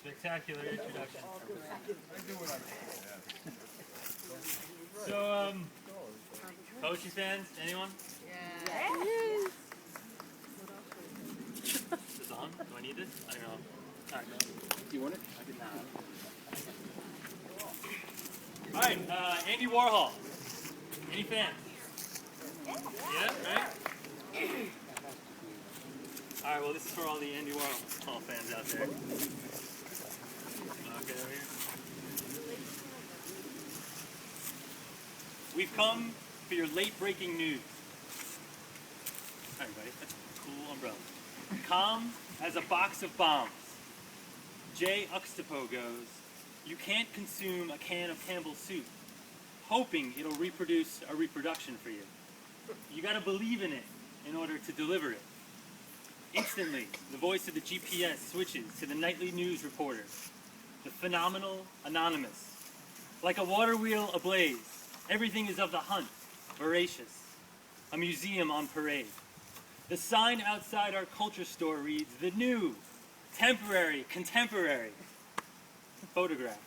Spectacular introduction. So, poetry fans, anyone? Yes. Is this on? Do I need this? I don't know. Alright, go. Do you want it? Alright, Andy Warhol. Any fans? Yeah, right? Alright, well this is for all the Andy Warhol fans out there. Okay, over here. We've come for your late-breaking news. Alright, buddy, that's a cool umbrella. Calm as a box of bombs. Jay Uxtapo goes, you can't consume a can of Campbell's soup, hoping it'll reproduce a reproduction for you. You gotta believe in it in order to deliver it. Instantly, the voice of the GPS switches to the nightly news reporter, the phenomenal anonymous. Like a water wheel ablaze, everything is of the hunt, voracious. A museum on parade. The sign outside our culture store reads, the new, temporary, contemporary. Photograph.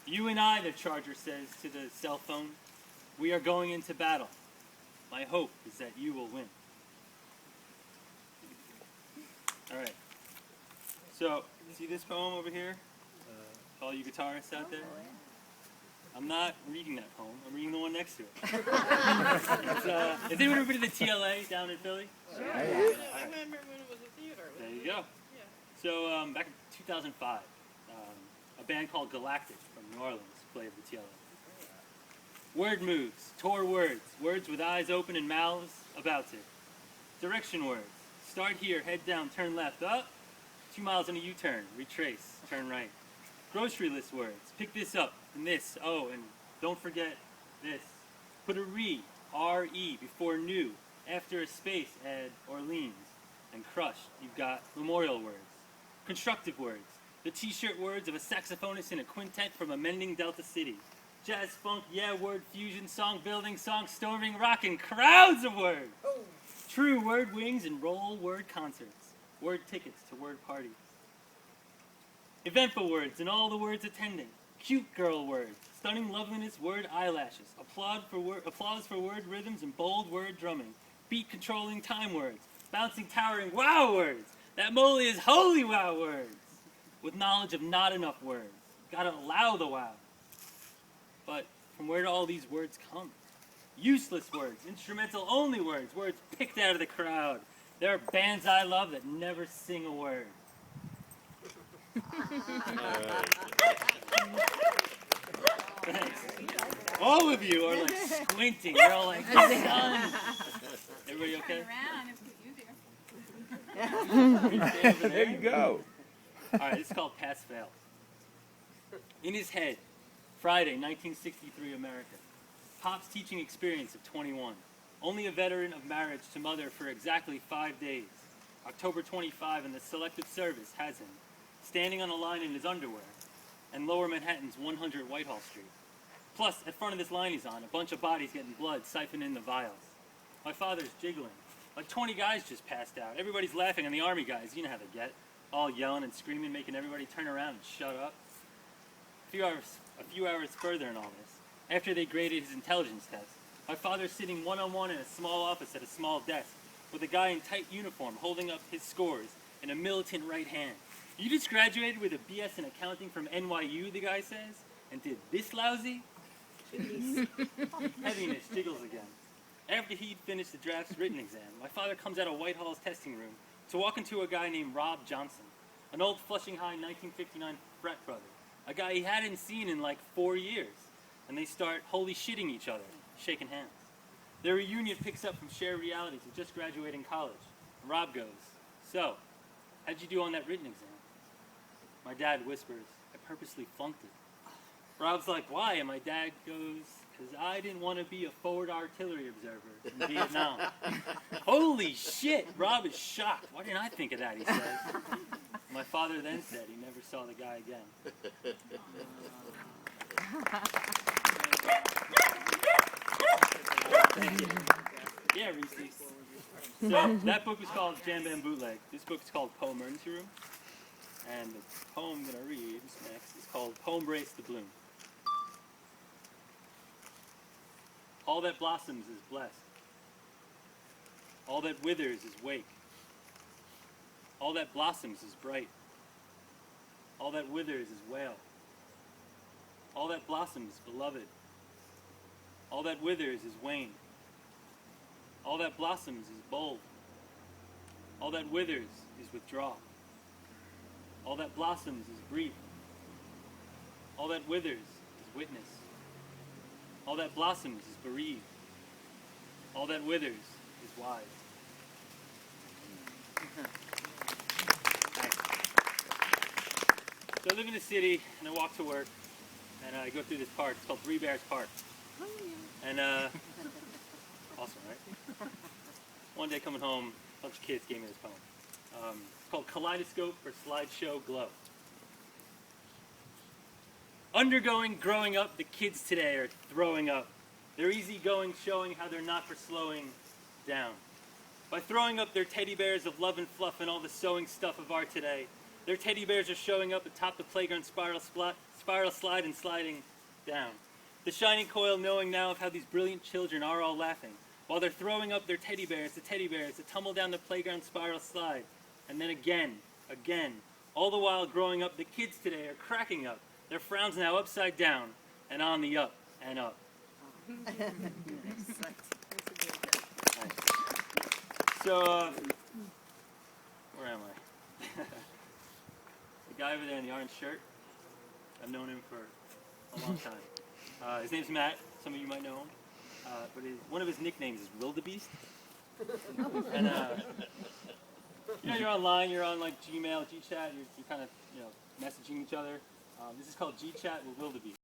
You and I, the charger says to the cell phone, we are going into battle. My hope is that you will win. Alright. So, see this poem over here? All you guitarists out there? I'm not reading that poem. I'm reading the one next to it. Has anyone ever been to the TLA down in Philly? Sure. Yeah. I remember when it was a theater. There you go. Yeah. So back in 2005, a band called Galactic from New Orleans played the TLA. Word moves, tore words, words with eyes open and mouths about to. Direction words, start here, head down, turn left, up, 2 miles in a U-turn, retrace, turn right. Grocery list words, pick this up, and this, oh, and don't forget this. Put a R-E, before new, after a space, add Orleans, and crushed, you've got memorial words. Constructive words, the t-shirt words of a saxophonist in a quintet from a mending Delta City. Jazz, funk, yeah, word fusion, song building, song storming, rockin', crowds of words. True word wings and roll word concerts. Word tickets to word parties. Eventful words and all the words attending. Cute girl words, stunning loveliness word eyelashes. Applause for word rhythms and bold word drumming. Beat controlling time words. Bouncing towering wow words. That moly is holy wow words. With knowledge of not enough words. Gotta allow the wow. But from where do all these words come? Useless words, instrumental only words, words picked out of the crowd. There are bands I love that never sing a word. Thanks. All of you are like squinting. You're all like, son. Everybody okay? There you go. Alright, this is called Pass Fail. In his head, Friday, 1963 America. Pop's teaching experience of 21. Only a veteran of marriage to mother for exactly 5 days. October 25 and the selective service has him standing on a line in his underwear and Lower Manhattan's 100 Whitehall Street. Plus, at front of this line he's on, a bunch of bodies getting blood siphoned in the vials. My father's jiggling. Like 20 guys just passed out. Everybody's laughing, and the army guys, you know how they get. All yelling and screaming, making everybody turn around and shut up. A few hours further in all this, after they graded his intelligence test, my father's sitting one-on-one in a small office at a small desk with a guy in tight uniform holding up his scores in a militant right hand. You just graduated with a BS in accounting from NYU, the guy says, and did this lousy? Heaviness jiggles again. After he'd finished the draft's written exam, my father comes out of Whitehall's testing room to walk into a guy named Rob Johnson, an old Flushing High 1959 frat brother, a guy he hadn't seen in like 4 years, and they start holy shitting each other, shaking hands. Their reunion picks up from shared realities of just graduating college. Rob goes, so, how'd you do on that written exam? My dad whispers, I purposely flunked it. Rob's like, why? And my dad goes, because I didn't want to be a forward artillery observer in Vietnam. Holy shit! Rob is shocked. Why didn't I think of that, he says. My father then said he never saw the guy again. Thank you. Yeah, Reese. So, that book was called Jam Bam Bootleg. This book is called Poembrace the Bloom. And the poem I'm going to read next is called Poembrace the Bloom. All that blossoms is blessed. All that withers is wake. All that blossoms is bright. All that withers is wail. All that blossoms beloved. All that withers is wane. All that blossoms is bold. All that withers is withdraw. All that blossoms is brief. All that withers is witness. All that blossoms is bereaved. All that withers is wise. Thanks. So I live in the city and I walk to work and I go through this park. It's called Three Bears Park. And awesome, right? One day coming home, a bunch of kids gave me this poem. It's called Kaleidoscope or Slideshow Glow. Undergoing growing up, the kids today are throwing up. They're easygoing, showing how they're not for slowing down. By throwing up their teddy bears of love and fluff and all the sewing stuff of our today, their teddy bears are showing up atop the playground spiral slide and sliding down. The shining coil knowing now of how these brilliant children are all laughing, while they're throwing up their teddy bears that tumble down the playground spiral slide. And then again, all the while growing up, the kids today are cracking up. Their frowns now upside down and on the up and up. So, where am I? The guy over there in the orange shirt, I've known him for a long time. His name's Matt. Some of you might know him. But one of his nicknames is Wildebeest. And you know, you're online, you're on like Gmail, GChat, you're kind of, messaging each other. This is called GChat with Wildebeest.